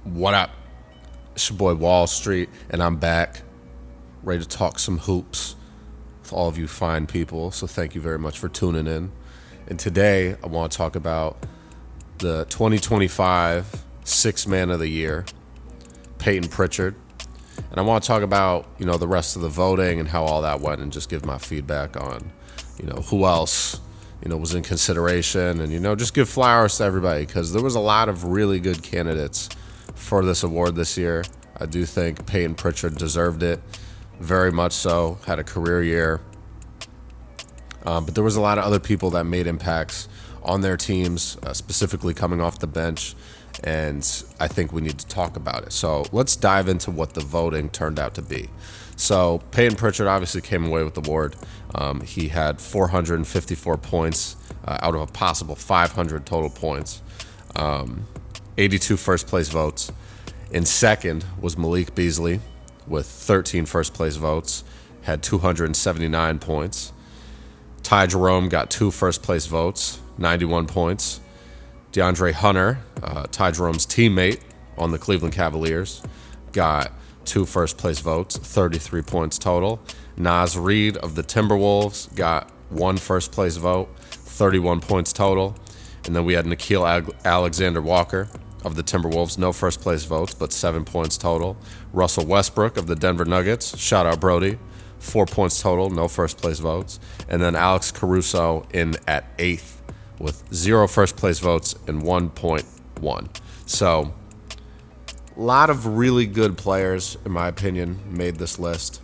What up? It's your boy Wall Street, and I'm back, ready to talk some hoops with all of you fine people. So thank you very much for tuning in. And today I want to talk about the 2025 Sixth Man of the Year, Payton Pritchard. And I want to talk about, the rest of the voting and how all that went, and just give my feedback on, who else, was in consideration, and, just give flowers to everybody, because there was a lot of really good candidates for this award this year. I do think Payton Pritchard deserved it, very much so, had a career year. But there was a lot of other people that made impacts on their teams, specifically coming off the bench, and I think we need to talk about it. So let's dive into what the voting turned out to be. So Payton Pritchard obviously came away with the award. He had 454 points out of a possible 500 total points. 82 first place votes. In second was Malik Beasley with 13 first place votes, had 279 points. Jerome got 2 first place votes, 91 points. DeAndre Hunter, Jerome's teammate on the Cleveland Cavaliers, got 2 first place votes, 33 points total. Naz Reid of the Timberwolves got 1 first place vote, 31 points total. And then we had Nikhil Alexander-Walker of the Timberwolves, no first place votes, but 7 points total. Russell Westbrook of the Denver Nuggets, shout out Brody, 4 points total, no first place votes. And then Alex Caruso in at 8th with 0 first place votes and 1.1. So a lot of really good players, in my opinion, made this list.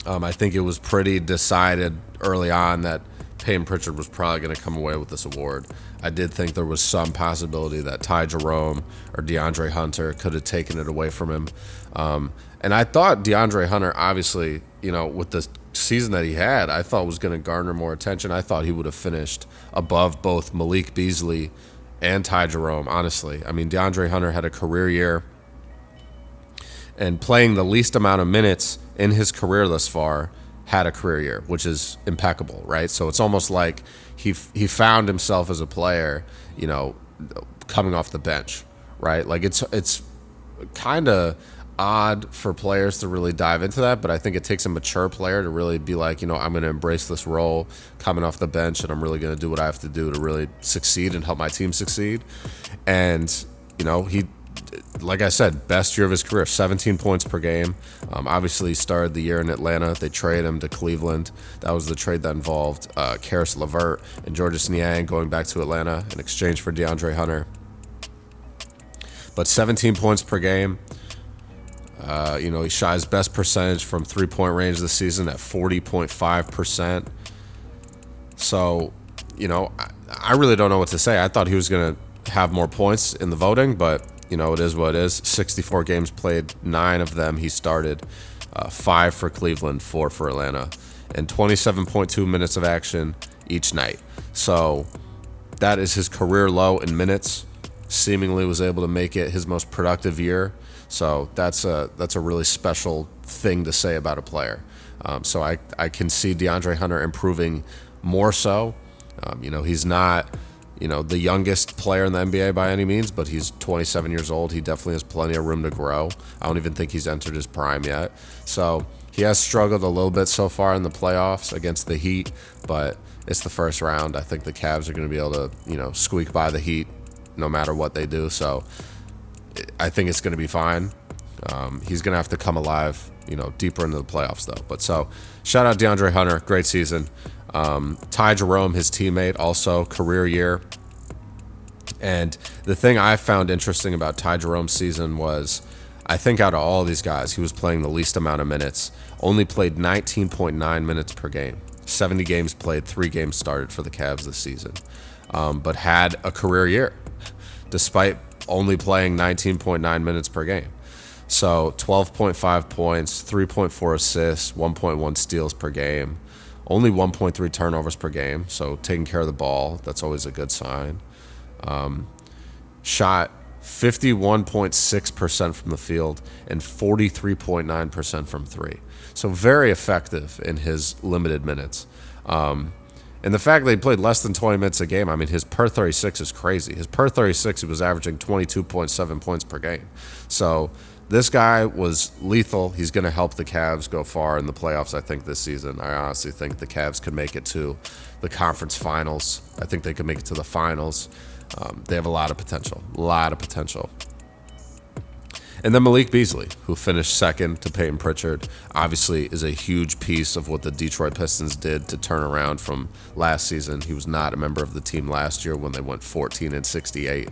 I think it was pretty decided early on that Payton Pritchard was probably going to come away with this award. I did think there was some possibility that Jerome or DeAndre Hunter could have taken it away from him. And I thought DeAndre Hunter, obviously, with the season that he had, I thought was going to garner more attention. I thought he would have finished above both Malik Beasley and Jerome, honestly. I mean, DeAndre Hunter had a career year, and playing the least amount of minutes in his career thus far, had a career year, which is impeccable, right? So it's almost like he found himself as a player, coming off the bench, right? Like it's kind of odd for players to really dive into that, but I think it takes a mature player to really be like, I'm going to embrace this role coming off the bench, and I'm really going to do what I have to do to really succeed and help my team succeed. And, he, like I said, best year of his career, 17 points per game. Obviously, he started the year in Atlanta. They traded him to Cleveland. That was the trade that involved Karis LeVert and Georges Niang going back to Atlanta in exchange for DeAndre Hunter. But 17 points per game. He shot his best percentage from three-point range this season at 40.5%. So, I really don't know what to say. I thought he was going to have more points in the voting, but it is what it is. 64 games played, 9 of them he started, 5 for Cleveland, 4 for Atlanta, and 27.2 minutes of action each night. So that is his career low in minutes. Seemingly was able to make it his most productive year. So that's a really special thing to say about a player. So I can see DeAndre Hunter improving more so. He's not the youngest player in the NBA by any means, but he's 27 years old. He definitely has plenty of room to grow. I don't even think he's entered his prime yet. So he has struggled a little bit so far in the playoffs against the Heat, but it's the first round. I think the Cavs are going to be able to, squeak by the Heat no matter what they do. So I think it's going to be fine. He's going to have to come alive, deeper into the playoffs, though. But so shout out DeAndre Hunter. Great season. Jerome, his teammate, also career year. And the thing I found interesting about Jerome's season was, I think out of all of these guys, he was playing the least amount of minutes. Only played 19.9 minutes per game. 70 games played, 3 games started for the Cavs this season. But had a career year, despite only playing 19.9 minutes per game. So 12.5 points, 3.4 assists, 1.1 steals per game. Only 1.3 turnovers per game, so taking care of the ball, that's always a good sign. Shot 51.6% from the field and 43.9% from 3. So very effective in his limited minutes. And the fact that he played less than 20 minutes a game, I mean, his per 36 is crazy. His per 36, he was averaging 22.7 points per game. So this guy was lethal. He's going to help the Cavs go far in the playoffs, I think, this season. I honestly think the Cavs could make it to the conference finals. I think they could make it to the finals. They have a lot of potential, And then Malik Beasley, who finished second to Payton Pritchard, obviously is a huge piece of what the Detroit Pistons did to turn around from last season. He was not a member of the team last year when they went 14-68.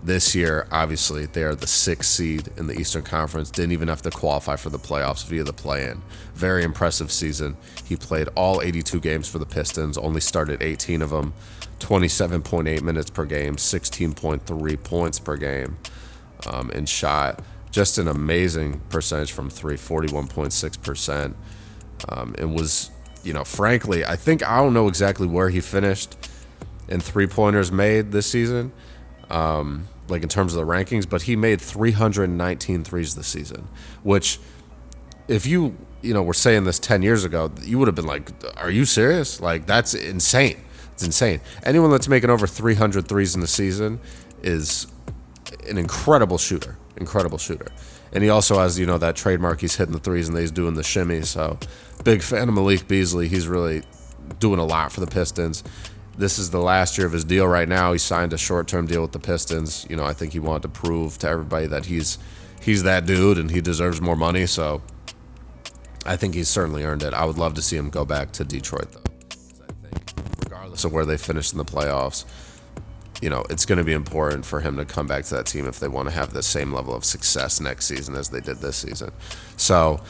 This year, obviously, they are the 6th seed in the Eastern Conference. Didn't even have to qualify for the playoffs via the play-in. Very impressive season. He played all 82 games for the Pistons, only started 18 of them, 27.8 minutes per game, 16.3 points per game. And shot just an amazing percentage from three, 41.6%. And was, frankly, I don't know exactly where he finished in three-pointers made this season, like in terms of the rankings, but he made 319 threes this season, which if you were saying this 10 years ago, you would have been like, are you serious? Like, that's insane. It's insane. Anyone that's making over 300 threes in the season is an incredible shooter. And he also has, that trademark. He's hitting the threes and he's doing the shimmy. So big fan of Malik Beasley. He's really doing a lot for the Pistons. This is the last year of his deal right now. He signed a short-term deal with the Pistons. I think he wanted to prove to everybody that he's that dude and he deserves more money. So I think he's certainly earned it. I would love to see him go back to Detroit, though. I think regardless of where they finish in the playoffs, it's going to be important for him to come back to that team if they want to have the same level of success next season as they did this season. So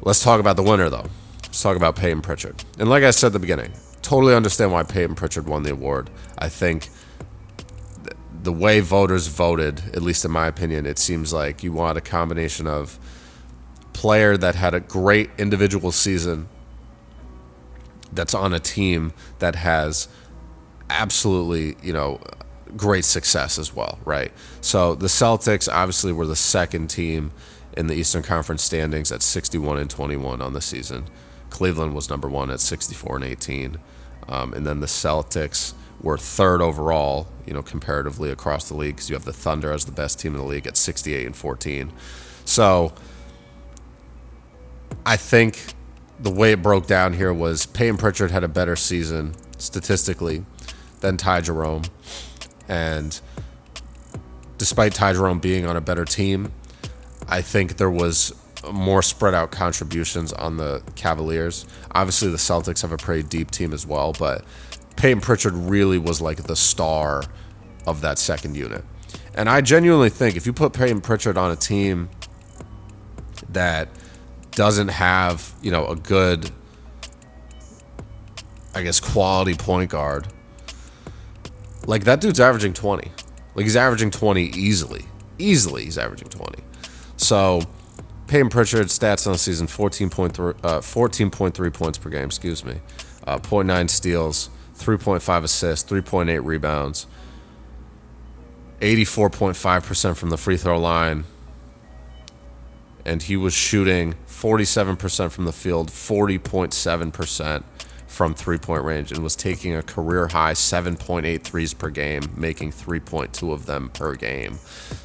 let's talk about the winner, though. Let's talk about Payton Pritchard. And like I said at the beginning, totally understand why Payton Pritchard won the award. I think the way voters voted, at least in my opinion, it seems like you want a combination of player that had a great individual season that's on a team that has absolutely, great success as well, right? So the Celtics obviously were the second team in the Eastern Conference standings at 61-21 on the season. Cleveland was number one at 64-18. And then the Celtics were third overall, comparatively across the league, because you have the Thunder as the best team in the league at 68-14. So I think the way it broke down here was Payton Pritchard had a better season statistically than Ty Jerome. And despite Ty Jerome being on a better team, I think there was more spread out contributions on the Cavaliers. Obviously, the Celtics have a pretty deep team as well, but Payton Pritchard really was like the star of that second unit. And I genuinely think if you put Payton Pritchard on a team that doesn't have, a good, quality point guard, like that dude's averaging 20. Like he's averaging 20 easily. Easily he's averaging 20. So Payton Pritchard stats on the season, 14.3 points per game, 0.9 steals, 3.5 assists, 3.8 rebounds, 84.5% from the free throw line. And he was shooting 47% from the field, 40.7% from three-point range, and was taking a career-high 7.8 threes per game, making 3.2 of them per game.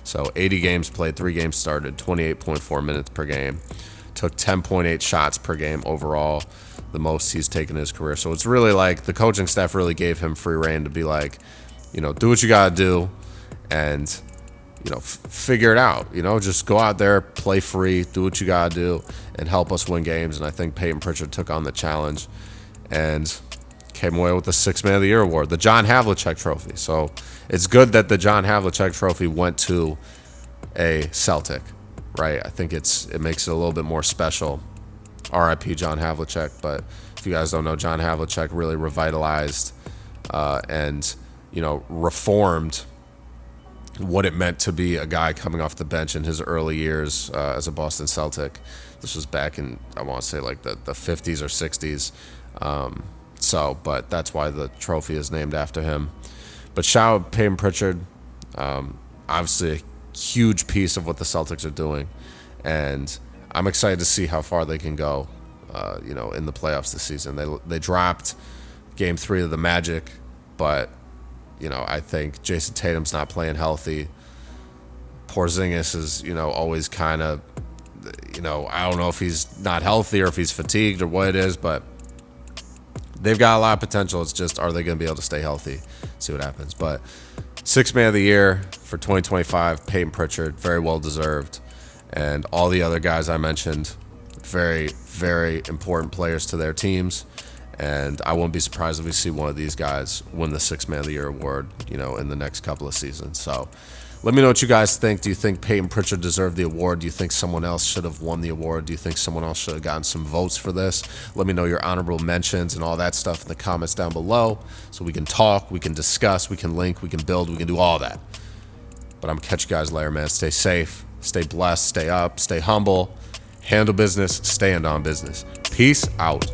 So 80 games played, 3 games started, 28.4 minutes per game. Took 10.8 shots per game overall, the most he's taken in his career. So it's really like the coaching staff really gave him free rein to be like, do what you got to do and, figure it out. Just go out there, play free, do what you got to do, and help us win games. And I think Payton Pritchard took on the challenge and came away with the Sixth Man of the Year award, the John Havlicek Trophy. So it's good that the John Havlicek Trophy went to a Celtic, right? I think it makes it a little bit more special. R.I.P. John Havlicek. But if you guys don't know, John Havlicek really revitalized and reformed what it meant to be a guy coming off the bench in his early years as a Boston Celtic. This was back in, I want to say, like the 50s or 60s. But that's why the trophy is named after him. But shout out Payton Pritchard. Obviously a huge piece of what the Celtics are doing. And I'm excited to see how far they can go, in the playoffs this season. They dropped Game 3 of the Magic, but I think Jason Tatum's not playing healthy. Porzingis is, always kind of, I don't know if he's not healthy or if he's fatigued or what it is, but they've got a lot of potential. It's just, are they going to be able to stay healthy? See what happens. But Sixth Man of the Year for 2025, Payton Pritchard, very well deserved. And all the other guys I mentioned, very, very important players to their teams. And I wouldn't be surprised if we see one of these guys win the Sixth Man of the Year award, in the next couple of seasons. So let me know what you guys think. Do you think Payton Pritchard deserved the award? Do you think someone else should have won the award? Do you think someone else should have gotten some votes for this? Let me know your honorable mentions and all that stuff in the comments down below so we can talk, we can discuss, we can link, we can build, we can do all that. But I'm going to catch you guys later, man. Stay safe, stay blessed, stay up, stay humble, handle business, stand on business. Peace out.